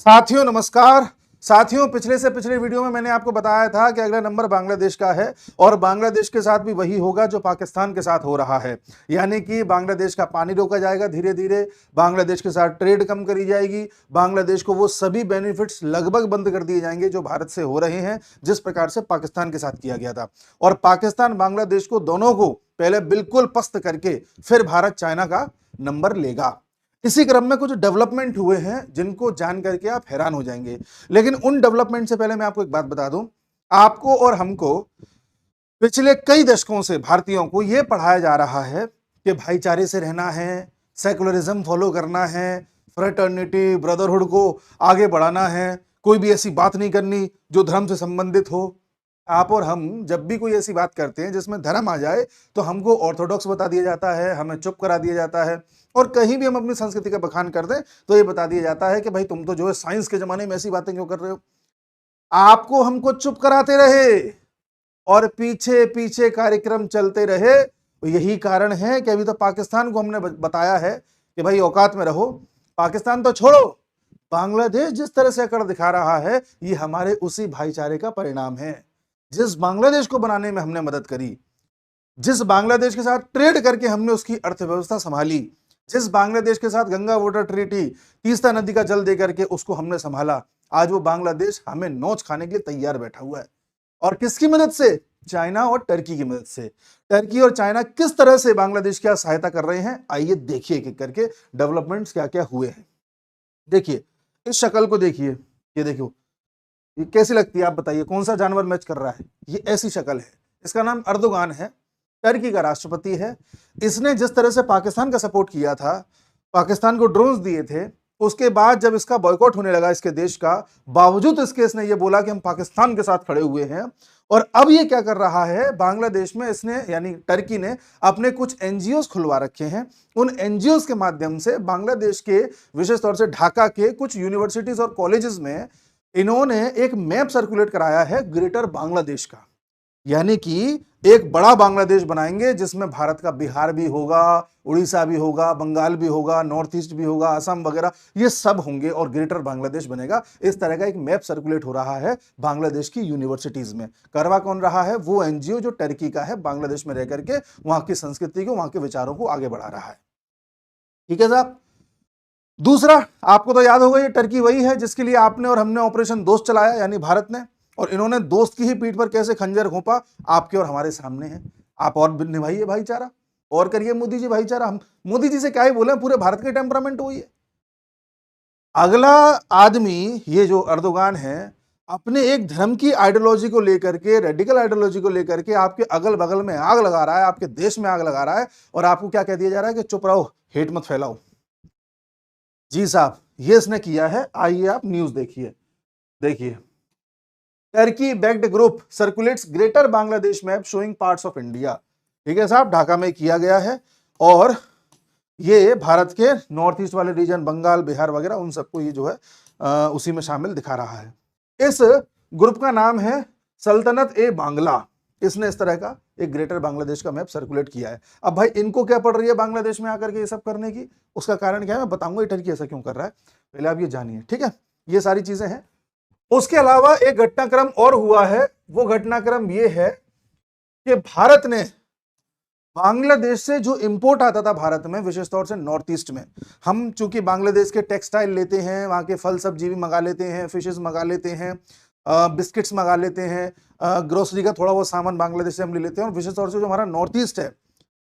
साथियों नमस्कार। साथियों, पिछले से पिछले वीडियो में मैंने आपको बताया था कि अगला नंबर बांग्लादेश का है और बांग्लादेश के साथ भी वही होगा जो पाकिस्तान के साथ हो रहा है। यानी कि बांग्लादेश का पानी रोका जाएगा धीरे धीरे, बांग्लादेश के साथ ट्रेड कम करी जाएगी, बांग्लादेश को वो सभी बेनिफिट्स लगभग बंद कर दिए जाएंगे जो भारत से हो रहे हैं, जिस प्रकार से पाकिस्तान के साथ किया गया था। और पाकिस्तान बांग्लादेश को दोनों को पहले बिल्कुल पस्त करके फिर भारत चाइना का नंबर लेगा। इसी क्रम में कुछ डेवलपमेंट हुए हैं जिनको जान करके आप हैरान हो जाएंगे। लेकिन उन डेवलपमेंट से पहले मैं आपको एक बात बता दूं, आपको और हमको पिछले कई दशकों से भारतीयों को यह पढ़ाया जा रहा है कि भाईचारे से रहना है, सेकुलरिज्म फॉलो करना है, फ्रेटर्निटी ब्रदरहुड को आगे बढ़ाना है, कोई भी ऐसी बात नहीं करनी जो धर्म से संबंधित हो। आप और हम जब भी कोई ऐसी बात करते हैं जिसमें धर्म आ जाए तो हमको ऑर्थोडॉक्स बता दिया जाता है, हमें चुप करा दिया जाता है। और कहीं भी हम अपनी संस्कृति का बखान कर दें तो ये बता दिया जाता है कि भाई तुम तो जो है साइंस के जमाने में ऐसी बातें क्यों कर रहे हो। आपको हमको चुप कराते रहे और पीछे पीछे कार्यक्रम चलते रहे। यही कारण है कि अभी तो पाकिस्तान को हमने बताया है कि भाई औकात में रहो। पाकिस्तान तो छोड़ो, बांग्लादेश जिस तरह से अकड़ दिखा रहा है ये हमारे उसी भाईचारे का परिणाम है। जिस बांग्लादेश को बनाने में हमने मदद करी, जिस बांग्लादेश के साथ ट्रेड करके हमने उसकी अर्थव्यवस्था संभाली, जिस बांग्लादेश के साथ गंगा वाटर ट्रीटी, तीस्ता नदी का जल देकर के उसको हमने संभाला, आज वो बांग्लादेश हमें नोच खाने के लिए तैयार बैठा हुआ है। और किसकी मदद से? चाइना और टर्की की मदद से। टर्की और चाइना किस तरह से बांग्लादेश की सहायता कर रहे हैं, आइए देखिए एक एक करके डेवलपमेंट्स क्या क्या हुए हैं। देखिए इस शक्ल को देखिए, ये देखो ये कैसी लगती है, आप बताइए कौन सा जानवर मैच कर रहा है। ये ऐसी शक्ल है, इसका नाम अर्दोगान है, टर्की का राष्ट्रपति है। इसने जिस तरह से पाकिस्तान का सपोर्ट किया था, पाकिस्तान को ड्रोन्स दिए थे, उसके बाद जब इसका बॉयकॉट होने लगा इसके देश का, बावजूद इसके इसने ये बोला कि हम पाकिस्तान के साथ खड़े हुए हैं। और अब ये क्या कर रहा है, बांग्लादेश में इसने यानी टर्की ने अपने कुछ एनजीओज खुलवा रखे हैं। उन एनजीओज के माध्यम से बांग्लादेश के, विशेष तौर से ढाका के कुछ यूनिवर्सिटीज और कॉलेजेस में इन्होंने एक मैप सर्कुलेट कराया है ग्रेटर बांग्लादेश का। यानी कि एक बड़ा बांग्लादेश बनाएंगे जिसमें भारत का बिहार भी होगा, उड़ीसा भी होगा, बंगाल भी होगा, नॉर्थ ईस्ट भी होगा, असम वगैरह ये सब होंगे और ग्रेटर बांग्लादेश बनेगा। इस तरह का एक मैप सर्कुलेट हो रहा है बांग्लादेश की यूनिवर्सिटीज में। करवा कौन रहा है? वो एनजीओ जो टर्की का है, बांग्लादेश में रह करके वहां की संस्कृति को, वहां के विचारों को आगे बढ़ा रहा है। ठीक है साहब। दूसरा, आपको तो याद होगा ये टर्की वही है जिसके लिए आपने और हमने ऑपरेशन दोस्त चलाया, यानी भारत ने। और इन्होंने दोस्त की ही पीठ पर कैसे खंजर घोंपा आपके और हमारे सामने है। आप और निभाइए भाईचारा और करिए मोदी जी भाईचारा। हम मोदी जी से क्या ही बोले, पूरे भारत के टेम्परामेंट वही है। अगला आदमी ये जो अर्दोगान है, अपने एक धर्म की आइडियोलॉजी को लेकर के, रेडिकल आइडियोलॉजी को लेकर के आपके अगल बगल में आग लगा रहा है, आपके देश में आग लगा रहा है। और आपको क्या कह दिया जा रहा है कि चुप रहो, हेट मत फैलाओ। जी साहब, ये इसने किया है। आइए आप न्यूज देखिए। देखिए, Turkey backed group circulates greater Bangladesh map showing parts of India. ठीक है साहब, ढाका में किया गया है और ये भारत के नॉर्थ ईस्ट वाले रीजन, बंगाल, बिहार वगैरह, उन सबको ये जो है उसी में शामिल दिखा रहा है। इस ग्रुप का नाम है सल्तनत ए बांग्ला। इसने इस तरह का एक ग्रेटर बांग्लादेश का मैप सर्कुलेट किया है। अब भाई इनको क्या पड़ रही है बांग्लादेश में आकर के ये सब करने की? उसका कारण क्या है मैं बताऊंगा, ये टर्की ऐसा क्यों कर रहा है, पहले आप ये जानिए। ठीक है, ये सारी चीजें हैं। उसके अलावा एक घटनाक्रम और हुआ है। वो घटनाक्रम ये है कि भारत ने बांग्लादेश से जो इंपोर्ट आता था भारत में, विशेष तौर से नॉर्थ ईस्ट में, हम चूंकि बांग्लादेश के टेक्सटाइल लेते हैं, वहां के फल सब्जी भी मंगा लेते हैं, फिशेस मंगा लेते हैं, बिस्किट्स मंगा लेते हैं, ग्रोसरी का थोड़ा बहुत सामान बांग्लादेश से हम ले लेते हैं। और विशेष तौर से जो हमारा नॉर्थ ईस्ट है,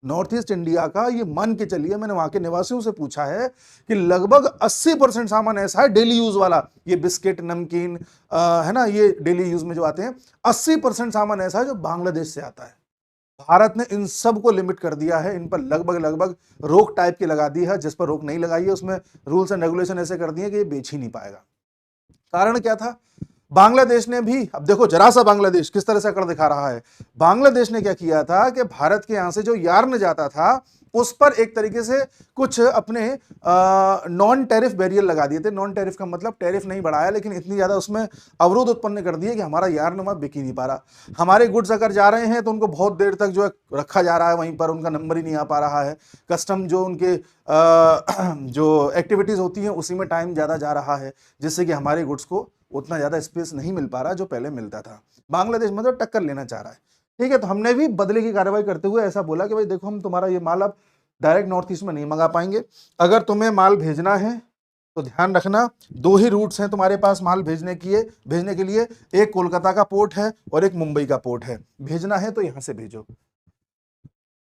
नॉर्थ ईस्ट इंडिया का, ये मान के चलिए, मैंने वहां के निवासियों से पूछा है कि लगभग 80% सामान ऐसा है डेली यूज वाला, ये बिस्किट, नमकीन है ना, ये डेली यूज में जो आते हैं, 80% सामान ऐसा है जो बांग्लादेश से आता है। भारत ने इन सब को लिमिट कर दिया है, इन पर लगभग रोक टाइप की लगा दी है। जिस पर रोक नहीं लगाई है उसमें रूल्स एंड रेगुलेशन ऐसे कर दिए कि ये बेच ही नहीं पाएगा। कारण क्या था? बांग्लादेश ने भी, अब देखो जरा सा बांग्लादेश किस तरह से अकड़ दिखा रहा है। बांग्लादेश ने क्या किया था कि भारत के यहां से जो यार्न जाता था उस पर एक तरीके से कुछ अपने नॉन टैरिफ बैरियर लगा दिए थे। नॉन टैरिफ का मतलब टैरिफ नहीं बढ़ाया, लेकिन इतनी ज्यादा उसमें अवरोध उत्पन्न कर दिए कि हमारा यारनुमा बिक ही नहीं पा रहा। हमारे गुड्स अगर जा रहे हैं तो उनको बहुत देर तक जो है रखा जा रहा है, वहीं पर उनका नंबर ही नहीं आ पा रहा है। कस्टम जो उनके जो एक्टिविटीज होती हैं उसी में टाइम ज्यादा जा रहा है, जिससे कि हमारे गुड्स को उतना ज्यादा स्पेस नहीं मिल पा रहा जो पहले मिलता था। बांग्लादेश मतलब टक्कर लेना चाह रहा है। ठीक है, तो हमने भी बदले की कार्रवाई करते हुए ऐसा बोला कि भाई देखो, हम तुम्हारा ये माल अब डायरेक्ट नॉर्थ ईस्ट में नहीं मंगा पाएंगे। अगर तुम्हें माल भेजना है तो ध्यान रखना, दो ही रूट्स हैं तुम्हारे पास माल भेजने के लिए। एक कोलकाता का पोर्ट है और एक मुंबई का पोर्ट है। भेजना है तो यहां से भेजो।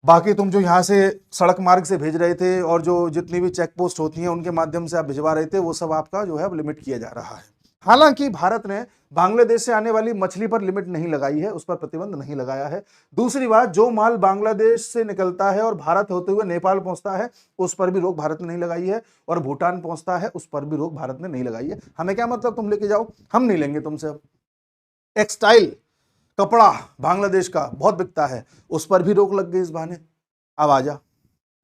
बाकी तुम जो यहाँ से सड़क मार्ग से भेज रहे थे और जो जितनी भी चेक पोस्ट होती हैं उनके माध्यम से आप भिजवा रहे थे, वो सब आपका जो है लिमिट किया जा रहा है। हालांकि भारत ने बांग्लादेश से आने वाली मछली पर लिमिट नहीं लगाई है, उस पर प्रतिबंध नहीं लगाया है। दूसरी बात, जो माल बांग्लादेश से निकलता है और भारत होते हुए नेपाल पहुंचता है, उस पर भी रोक भारत ने नहीं लगाई है। और भूटान पहुंचता है, उस पर भी रोक भारत ने नहीं लगाई है। हमें क्या मतलब, तुम लेके जाओ, हम नहीं लेंगे तुमसे। अब टेक्सटाइल कपड़ा बांग्लादेश का बहुत बिकता है, उस पर भी रोक लग गई इस बहाने। अब आ जा,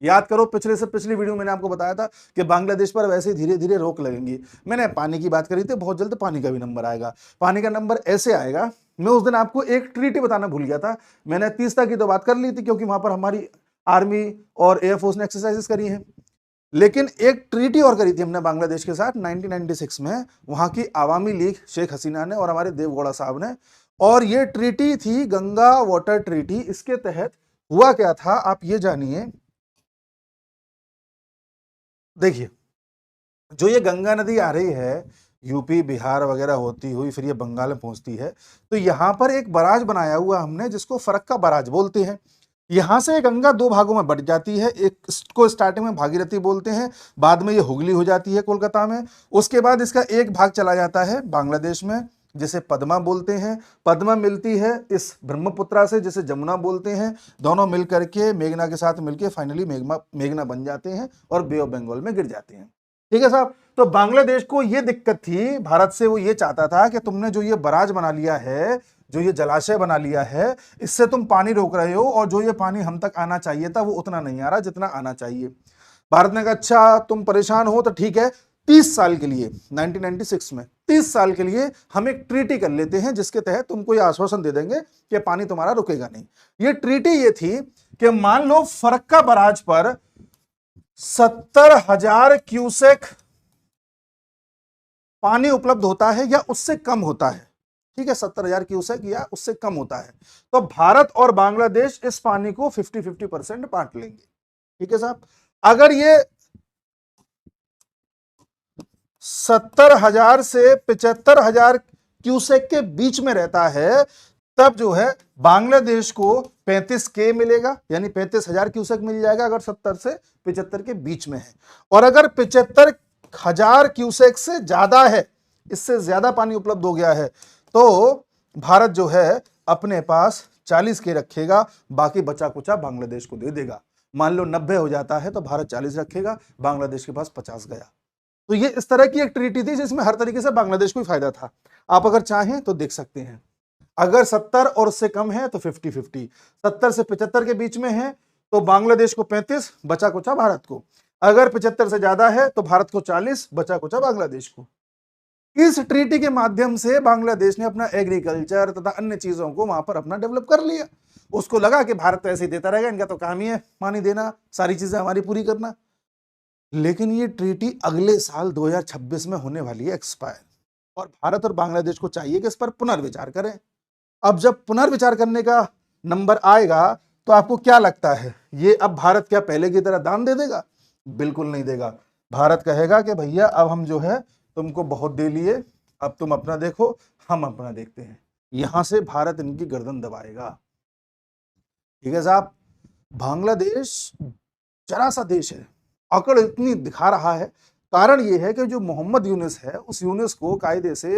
याद करो पिछले से पिछली वीडियो मैंने आपको बताया था कि बांग्लादेश पर वैसे धीरे धीरे रोक लगेंगी। मैंने पानी की बात करी थी, बहुत जल्द पानी का भी नंबर आएगा। पानी का नंबर ऐसे आएगा, मैं उस दिन आपको एक ट्रीटी बताना भूल गया था। मैंने तीस्ता की तो बात कर ली थी क्योंकि वहां पर हमारी आर्मी और एयरफोर्स ने एक्सरसाइजेस करी हैं, लेकिन एक ट्रीटी और करी थी हमने बांग्लादेश के साथ 1996 में, वहां की आवामी लीग शेख हसीना ने और हमारे देवगौड़ा साहब ने। और ये ट्रीटी थी गंगा वाटर ट्रीटी। इसके तहत हुआ क्या था आप ये जानिए। देखिए, जो ये गंगा नदी आ रही है यूपी बिहार वगैरह होती हुई फिर ये बंगाल में पहुंचती है, तो यहां पर एक बराज बनाया हुआ हमने जिसको फरक्का बराज बोलते हैं। यहां से गंगा दो भागों में बट जाती है। एक को स्टार्टिंग में भागीरथी बोलते हैं, बाद में ये हुगली हो जाती है कोलकाता में। उसके बाद इसका एक भाग चला जाता है बांग्लादेश में, जिसे पद्मा बोलते हैं। पद्मा मिलती है इस ब्रह्मपुत्रा से, जिसे जमुना बोलते हैं। दोनों मिल करके मेघना के साथ मिलके फाइनली मेघना बन जाते हैं और बे ऑफ बंगाल में गिर जाते हैं। ठीक है साहब, तो बांग्लादेश को यह दिक्कत थी भारत से, वो ये चाहता था कि तुमने जो ये बराज बना लिया है, जो ये जलाशय बना लिया है, इससे तुम पानी रोक रहे हो और जो ये पानी हम तक आना चाहिए था वो उतना नहीं आ रहा जितना आना चाहिए। भारत ने कहा अच्छा तुम परेशान हो तो ठीक है, 30 साल के लिए 1996 में 30 साल के लिए हम एक ट्रीटी कर लेते हैं जिसके तहत तुमको ये आश्वासन दे देंगे कि पानी तुम्हारा रुकेगा नहीं। ये ट्रीटी ये थी कि मान लो फरक्का बराज पर 70,000 क्यूसेक पानी उपलब्ध होता है या उससे कम होता है। ठीक है, 70,000 क्यूसेक या उससे कम होता है, तो भारत और बांग्लादेश इस पानी को 50-50% बांट लेंगे। ठीक है साहब, अगर ये 70,000 से 75,000 क्यूसेक के बीच में रहता है, तब जो है बांग्लादेश को 35K मिलेगा, यानी 35,000 क्यूसेक मिल जाएगा अगर 70 से 75 के बीच में है। और अगर 75,000 क्यूसेक से ज्यादा है, इससे ज्यादा पानी उपलब्ध हो गया है, तो भारत जो है अपने पास 40K रखेगा, बाकी बचा कुचा बांग्लादेश को दे देगा। मान लो 90 हो जाता है तो भारत 40 रखेगा, बांग्लादेश के पास 50 गया। तो ये इस तरह की एक ट्रीटी थी जिसमें हर तरीके से बांग्लादेश को फायदा था। आप अगर चाहें तो देख सकते हैं, अगर 70 और उससे कम है तो 50-50, 70 से 75 के बीच में है तो बांग्लादेश को 35, बचा कुचा भारत को। अगर 75 से ज्यादा है तो भारत को 40, बचा कुचा बांग्लादेश को। इस ट्रीटी के माध्यम से बांग्लादेश ने अपना एग्रीकल्चर तथा अन्य चीजों को वहां पर अपना डेवलप कर लिया। उसको लगा कि भारत ऐसे ही देता रहेगा, इनका तो काम ही है पानी देना, सारी चीजें हमारी पूरी करना। लेकिन ये ट्रीटी अगले साल 2026 में होने वाली है एक्सपायर, और भारत और बांग्लादेश को चाहिए कि इस पर पुनर्विचार करें। अब जब पुनर्विचार करने का नंबर आएगा तो आपको क्या लगता है, ये अब भारत क्या पहले की तरह दान दे देगा? बिल्कुल नहीं देगा। भारत कहेगा कि भैया अब हम जो है तुमको बहुत दे लिए, अब तुम अपना देखो, हम अपना देखते हैं। यहां से भारत इनकी गर्दन दबाएगा। ठीक है साहब, बांग्लादेश जरा सा देश है, अकड़ इतनी दिखा रहा है। कारण यह है कि जो मोहम्मद यूनुस है, उस यूनुस को कायदे से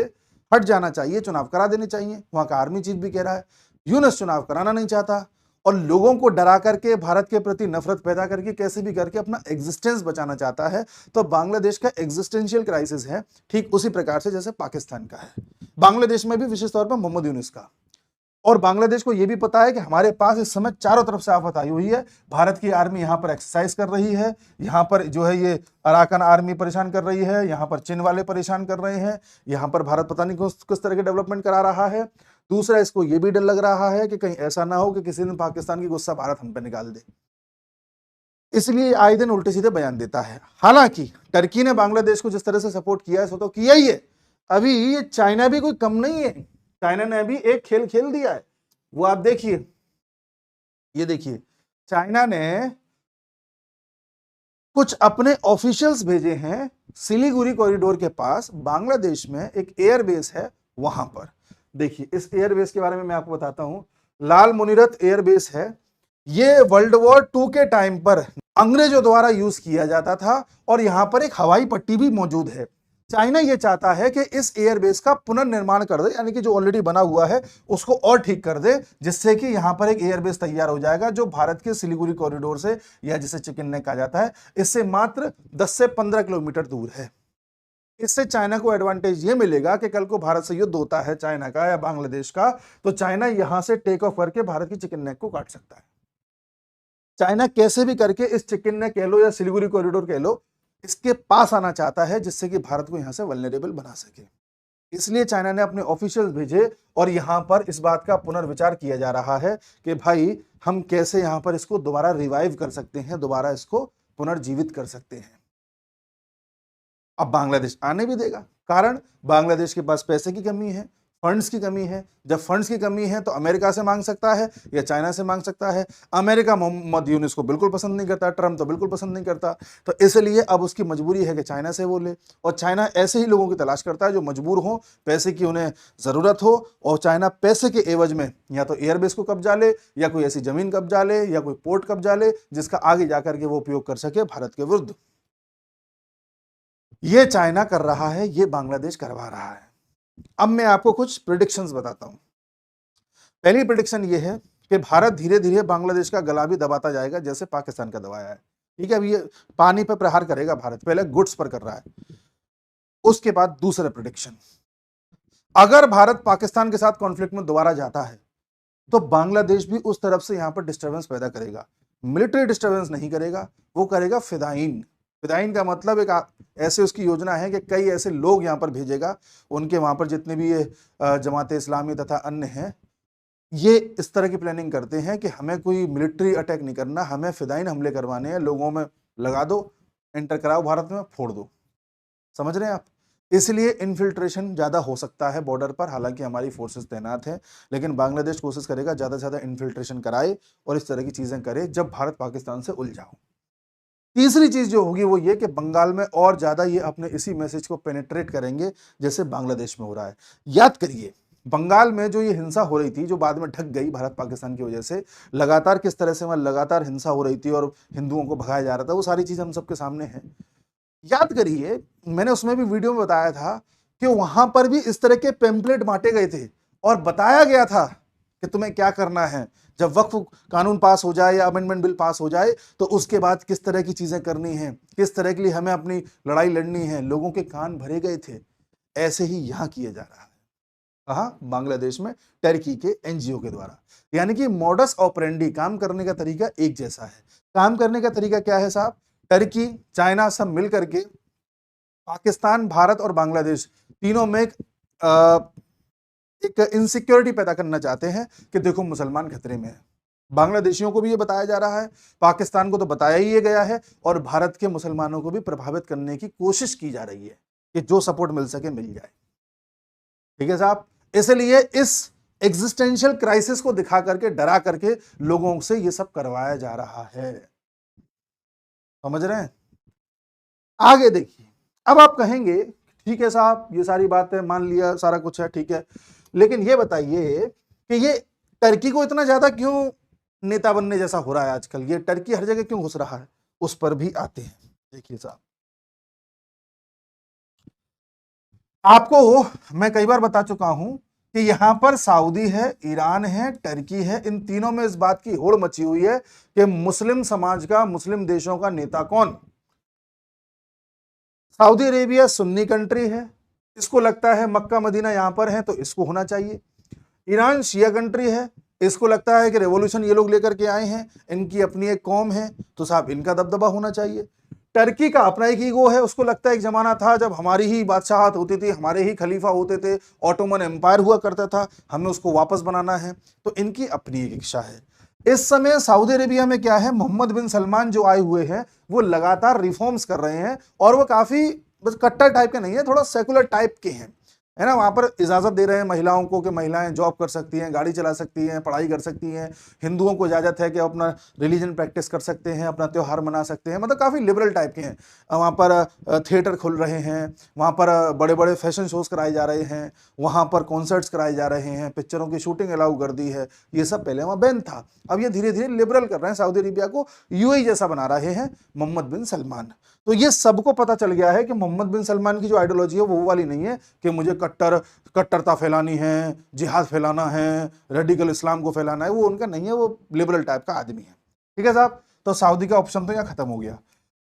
हट जाना चाहिए, चुनाव करा देने चाहिए। वहां का आर्मी चीफ भी कह रहा है यूनुस चुनाव कराना नहीं चाहता और लोगों को डरा करके भारत के प्रति नफरत पैदा करके कैसे भी करके अपना एग्जिस्टेंस बचाना चाहता है। तो बांग्लादेश का एग्जिस्टेंशियल क्राइसिस है ठीक उसी प्रकार से जैसे पाकिस्तान का है, बांग्लादेश में भी विशेष तौर पर मोहम्मद यूनुस का। और बांग्लादेश को यह भी पता है कि हमारे पास इस समय चारों तरफ से आफत आई हुई है। भारत की आर्मी यहां पर एक्सरसाइज कर रही है, यहां पर जो है ये अराकन आर्मी परेशान कर रही है, यहां पर चीन वाले परेशान कर रहे हैं, यहां पर भारत पता नहीं किस तरह के डेवलपमेंट करा रहा है। दूसरा, इसको यह भी डर लग रहा है कि कहीं ऐसा ना हो कि किसी दिन पाकिस्तान की गुस्सा भारत हम पे निकाल दे, इसलिए आए दिन उल्टे सीधे बयान देता है। हालांकि टर्की ने बांग्लादेश को जिस तरह से सपोर्ट किया है सो तो किया ही है, अभी ये चाइना भी कोई कम नहीं है, चाइना ने अभी एक खेल खेल दिया है, वो आप देखिए, ये देखिए चाइना ने कुछ अपने ऑफिशियल्स भेजे हैं सिलीगुड़ी कॉरिडोर के पास, बांग्लादेश में एक एयरबेस है वहां पर। देखिए इस एयरबेस के बारे में मैं आपको बताता हूं, लाल मुनीरत एयरबेस है, ये वर्ल्ड वॉर 2 के टाइम पर अंग्रेजों द्वारा यूज किया जाता था और यहां पर एक हवाई पट्टी भी मौजूद है। चाइना यह चाहता है कि इस एयरबेस का पुनर्निर्माण कर दे, यानी कि जो ऑलरेडी बना हुआ है उसको और ठीक कर दे, जिससे कि यहां पर एक एयरबेस तैयार हो जाएगा जो भारत के सिलीगुड़ी कॉरिडोर से, या जिसे चिकन नेक कहा जाता है, इससे मात्र 10 से 15 किलोमीटर दूर है। इससे चाइना को एडवांटेज ये मिलेगा कि कल को भारत से युद्ध होता है चाइना का या बांग्लादेश का, तो चाइना यहां से टेक ऑफ करके भारत की चिकन नेक को काट सकता है। चाइना कैसे भी करके इस चिकन नेक कह लो या सिलीगुड़ी कॉरिडोर कह लो, इसके पास आना चाहता है, जिससे कि भारत को यहां से वल्नरेबल बना सके। इसलिए चाइना ने अपने ऑफिशियल्स भेजे और यहां पर इस बात का पुनर्विचार किया जा रहा है कि भाई हम कैसे यहां पर इसको दोबारा रिवाइव कर सकते हैं, दोबारा इसको पुनर्जीवित कर सकते हैं। अब बांग्लादेश आने भी देगा, कारण बांग्लादेश के पास पैसे की कमी है, फंड्स की कमी है। जब फंड्स की कमी है तो अमेरिका से मांग सकता है या चाइना से मांग सकता है। अमेरिका मोहम्मद यूनुस को बिल्कुल पसंद नहीं करता, ट्रम्प तो बिल्कुल पसंद नहीं करता, तो इसलिए अब उसकी मजबूरी है कि चाइना से वो ले, और चाइना ऐसे ही लोगों की तलाश करता है जो मजबूर हो, पैसे की उन्हें ज़रूरत हो, और चाइना पैसे के एवज में या तो एयरबेस को कब्जा ले, या कोई ऐसी ज़मीन कब्जा ले, या कोई पोर्ट कब्जा ले जिसका आगे जाकर के वो उपयोग कर सके भारत के विरुद्ध। ये चाइना कर रहा है, ये बांग्लादेश करवा रहा है। अब मैं आपको कुछ प्रेडिक्शंस बताता हूं। पहली प्रेडिक्शन ये है कि भारत धीरे धीरे बांग्लादेश का गला भी दबाता जाएगा, जैसे पाकिस्तान का दबाया है। ठीक है, अब ये पानी पर प्रहार करेगा भारत, पहले गुड्स पर कर रहा है। उसके बाद दूसरा प्रेडिक्शन, अगर भारत पाकिस्तान के साथ कॉन्फ्लिक्ट में दोबारा जाता है तो बांग्लादेश भी उस तरफ से यहां पर डिस्टर्बेंस पैदा करेगा। मिलिट्री डिस्टर्बेंस नहीं करेगा, वो करेगा फिदाइन। फिदाइन का मतलब एक ऐसे उसकी योजना है कि कई ऐसे लोग यहां पर भेजेगा, उनके वहां पर जितने भी ये जमात इस्लामी तथा अन्य हैं, ये इस तरह की प्लानिंग करते हैं कि हमें कोई मिलिट्री अटैक नहीं करना, हमें फिदाइन हमले करवाने हैं, लोगों में लगा दो, एंटर कराओ भारत में, फोड़ दो। समझ रहे हैं आप? इसलिए इन्फिल्ट्रेशन ज्यादा हो सकता है बॉर्डर पर, हालांकि हमारी फोर्सेस तैनात हैं, लेकिन बांग्लादेश कोशिश करेगा ज्यादा से ज्यादा इन्फिल्ट्रेशन कराए और इस तरह की चीजें करे जब भारत पाकिस्तान से उलझा हो। तीसरी चीज जो होगी वो ये कि बंगाल में और ज्यादा ये अपने इसी मैसेज को पेनिट्रेट करेंगे जैसे बांग्लादेश में हो रहा है। याद करिए बंगाल में जो ये हिंसा हो रही थी, जो बाद में ढक गई भारत पाकिस्तान की वजह से, लगातार किस तरह से वहां लगातार हिंसा हो रही थी और हिंदुओं को भगाया जा रहा था, वो सारी चीज हम सबके सामने है। याद करिए मैंने उसमें भी वीडियो में बताया था कि वहां पर भी इस तरह के पेम्पलेट बांटे गए थे और बताया गया था कि तुम्हें क्या करना है, जब वक्फ कानून पास हो जाए या अमेंडमेंट बिल पास हो जाए तो उसके बाद किस तरह की चीजें करनी है, किस तरह के लिए हमें अपनी लड़ाई लड़नी है। लोगों के कान भरे गए थे। ऐसे ही यहां किया जा रहा है, कहाँ? बांग्लादेश में टर्की के एनजीओ के द्वारा। यानी कि मॉडस ऑपरेंडी, काम करने का तरीका एक जैसा है। काम करने का तरीका क्या है साहब? टर्की, चाइना सब मिल करके पाकिस्तान, भारत और बांग्लादेश तीनों में एक इनसिक्योरिटी पैदा करना चाहते हैं कि देखो मुसलमान खतरे में है। बांग्लादेशियों को भी ये बताया जा रहा है, पाकिस्तान को तो बताया ही ये गया है, और भारत के मुसलमानों को भी प्रभावित करने की कोशिश की जा रही है कि जो सपोर्ट मिल सके मिल जाए। ठीक है साहब? इसलिए इस एग्जिस्टेंशियल क्राइसिस को दिखा करके, डरा करके लोगों से ये सब करवाया जा रहा है। समझ रहे हैं? आगे देखिए, अब आप कहेंगे ठीक है साहब ये सारी बातें मान लिया, सारा कुछ है, ठीक है, लेकिन ये बताइए कि ये टर्की को इतना ज्यादा क्यों नेता बनने जैसा हो रहा है आजकल? ये टर्की हर जगह क्यों घुस रहा है? उस पर भी आते हैं। देखिए साहब, आपको मैं कई बार बता चुका हूं कि यहां पर सऊदी है, ईरान है, टर्की है, इन तीनों में इस बात की होड़ मची हुई है कि मुस्लिम समाज का, मुस्लिम देशों का नेता कौन? सऊदी अरेबिया सुन्नी कंट्री है, इसको लगता है मक्का मदीना यहां पर है तो इसको होना चाहिए। ईरान शिया कंट्री है, इसको लगता है कि रेवोल्यूशन ये लोग लेकर के आए हैं, इनकी अपनी एक कौम है, तो साहब इनका दबदबा होना चाहिए। टर्की का अपना एक ईगो है, उसको लगता है एक जमाना था जब हमारी ही बादशाहत होती थी, हमारे ही खलीफा होते थे, ऑटोमन एम्पायर हुआ करता था, हमें उसको वापस बनाना है, तो इनकी अपनी एक इच्छा है। इस समय सऊदी अरेबिया में क्या है, मोहम्मद बिन सलमान जो आए हुए हैं वो लगातार रिफॉर्म्स कर रहे हैं, और वो काफी बस कट्टर टाइप के नहीं है, थोड़ा सेकुलर टाइप के हैं, है ना। वहां पर इजाजत दे रहे हैं महिलाओं को कि महिलाएं जॉब कर सकती हैं, गाड़ी चला सकती हैं, पढ़ाई कर सकती हैं, हिंदुओं को इजाजत है कि अपना रिलीजन प्रैक्टिस कर सकते हैं, अपना त्योहार मना सकते हैं, मतलब काफ़ी लिबरल टाइप के हैं। वहाँ पर थिएटर खुल रहे हैं, वहाँ पर बड़े बड़े फैशन शोज कराए जा रहे हैं, वहाँ पर कॉन्सर्ट्स कराए जा रहे हैं, पिक्चरों की शूटिंग अलाउ कर दी है। ये सब पहले वहाँ बैन था, अब ये धीरे धीरे लिबरल कर रहे हैं, सऊदी अरेबिया को यूएई जैसा बना रहे हैं मोहम्मद बिन सलमान। तो ये सबको पता चल गया है कि मोहम्मद बिन सलमान की जो आइडियोलॉजी है वो वाली नहीं है कि मुझे कट्टरता फैलानी है, जिहाद फैलाना है, रेडिकल इस्लाम को फैलाना है, वो उनका नहीं है, वो लिबरल टाइप का आदमी है। ठीक है साहब, तो सऊदी का ऑप्शन तो यहां खत्म हो गया।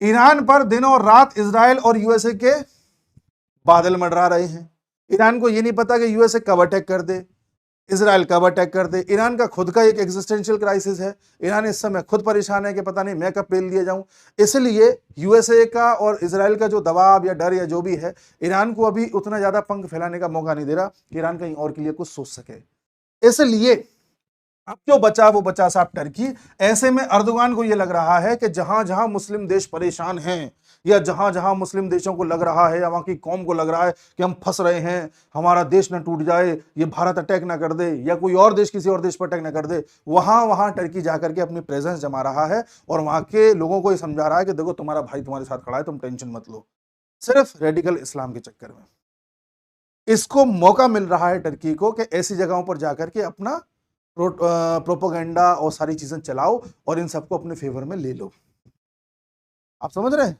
ईरान पर दिन और रात इजराइल और यूएसए के बादल मंडरा रहे हैं। ईरान को यह नहीं पता कि यूएसए कब अटैक कर दे, इजराइल कब अटैक कर दे। ईरान का खुद का एक एग्जिस्टेंशियल क्राइसिस है, ईरान इस समय खुद परेशान है कि पता नहीं मैं कब पेल दिया जाऊं। इसलिए यूएसए का और इजराइल का जो दबाव या डर या जो भी है, ईरान को अभी उतना ज्यादा पंख फैलाने का मौका नहीं दे रहा कि ईरान कहीं और के लिए कुछ सोच सके। इसलिए अब जो बचा वो बचा साहब टर्की। ऐसे में अर्दोगान को यह लग रहा है कि जहां जहां मुस्लिम देश परेशान हैं, या जहां जहां मुस्लिम देशों को लग रहा है या वहां की कौम को लग रहा है कि हम फंस रहे हैं, हमारा देश ना टूट जाए, ये भारत अटैक ना कर दे या कोई और देश किसी और देश पर अटैक ना कर दे, वहां वहां टर्की जाकर के अपनी प्रेजेंस जमा रहा है और वहां के लोगों को ये समझा रहा है कि देखो तुम्हारा भाई तुम्हारे साथ खड़ा है, तुम टेंशन मत लो, सिर्फ रेडिकल इस्लाम के चक्कर में। इसको मौका मिल रहा है टर्की को कि ऐसी जगहों पर जाकर के अपना प्रोपोगेंडा और सारी चीजें चलाओ और इन सबको अपने फेवर में ले लो। आप समझ रहे हैं?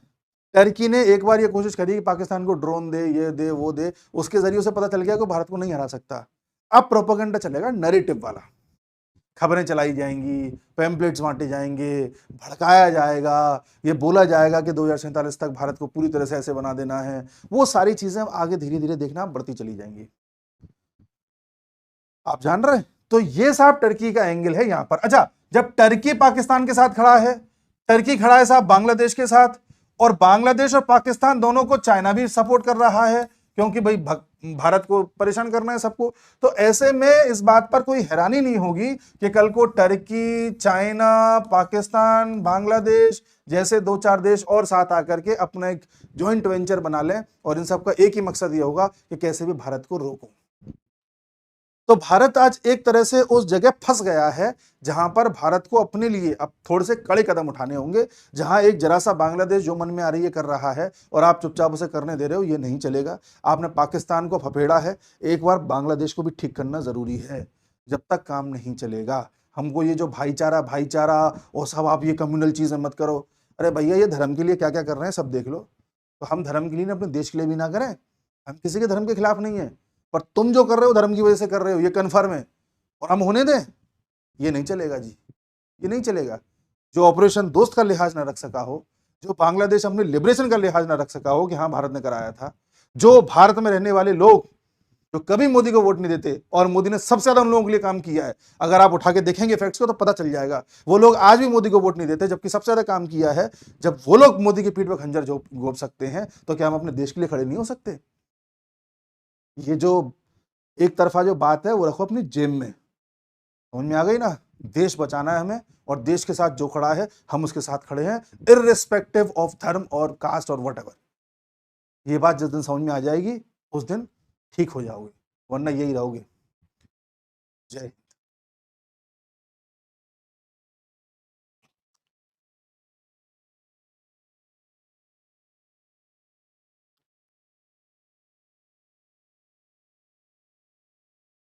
टर्की ने एक बार ये कोशिश करी कि पाकिस्तान को ड्रोन दे, ये दे, वो दे, उसके जरिए उसे पता चल गया कि भारत को नहीं हरा सकता। अब प्रोपोगेंडा चलेगा नैरेटिव वाला, खबरें चलाई जाएंगी, पैम्पलेट्स बांटे जाएंगे, भड़काया जाएगा, ये बोला जाएगा कि 2047 तक भारत को पूरी तरह से ऐसे बना देना है। वो सारी चीजें आगे धीरे धीरे देखना बढ़ती चली जाएंगी, आप जान रहे हैं। तो ये साहब टर्की का एंगल है यहां पर। अच्छा, जब टर्की पाकिस्तान के साथ खड़ा है, टर्की खड़ा है साहब बांग्लादेश के साथ, और बांग्लादेश और पाकिस्तान दोनों को चाइना भी सपोर्ट कर रहा है, क्योंकि भाई भारत को परेशान करना है सबको। तो ऐसे में इस बात पर कोई हैरानी नहीं होगी कि कल को टर्की, चाइना, पाकिस्तान, बांग्लादेश जैसे 2-4 देश और साथ आकर के अपना एक ज्वाइंट वेंचर बना लें, और इन सबका एक ही मकसद यह होगा कि कैसे भी भारत को रोको। तो भारत आज एक तरह से उस जगह फंस गया है जहां पर भारत को अपने लिए अब थोड़े से कड़े कदम उठाने होंगे। जहां एक जरा सा बांग्लादेश जो मन में आ रही है कर रहा है और आप चुपचाप उसे करने दे रहे हो, ये नहीं चलेगा। आपने पाकिस्तान को फफेड़ा है, एक बार बांग्लादेश को भी ठीक करना जरूरी है। जब तक काम नहीं चलेगा, हमको ये जो भाईचारा भाईचारा और सब आप ये कम्युनल चीजें मत करो, अरे भैया ये धर्म के लिए क्या क्या कर रहे हैं सब देख लो। तो हम धर्म के लिए अपने देश के लिए भी ना करें, हम किसी के धर्म के खिलाफ नहीं है, पर तुम जो कर रहे हो धर्म की वजह से कर रहे हो, ये कन्फर्म है, और हम होने दें? ये नहीं चलेगा जी, ये नहीं चलेगा। जो ऑपरेशन दोस्त का लिहाज ना रख सका हो, जो बांग्लादेश अपने लिबरेशन का लिहाज ना रख सका हो कि हाँ भारत ने कराया था, जो भारत में रहने वाले लोग जो कभी मोदी को वोट नहीं देते, और मोदी ने सबसे ज्यादा उन लोगों के लिए काम किया है, अगर आप उठा के देखेंगे फैक्ट्स को तो पता चल जाएगा, वो लोग आज भी मोदी को वोट नहीं देते, जबकि सबसे ज्यादा काम किया है। जब वो लोग मोदी की पीठ पर खंजर घोंप सकते हैं, तो क्या हम अपने देश के लिए खड़े नहीं हो सकते? ये जो एक तरफा जो बात है वो रखो अपनी जेब में, समझ में आ गई ना? देश बचाना है हमें, और देश के साथ जो खड़ा है हम उसके साथ खड़े हैं, इररिस्पेक्टिव ऑफ धर्म और कास्ट और व्हाटएवर। ये बात जिस दिन समझ में आ जाएगी उस दिन ठीक हो जाओगे, वरना यही रहोगे। जय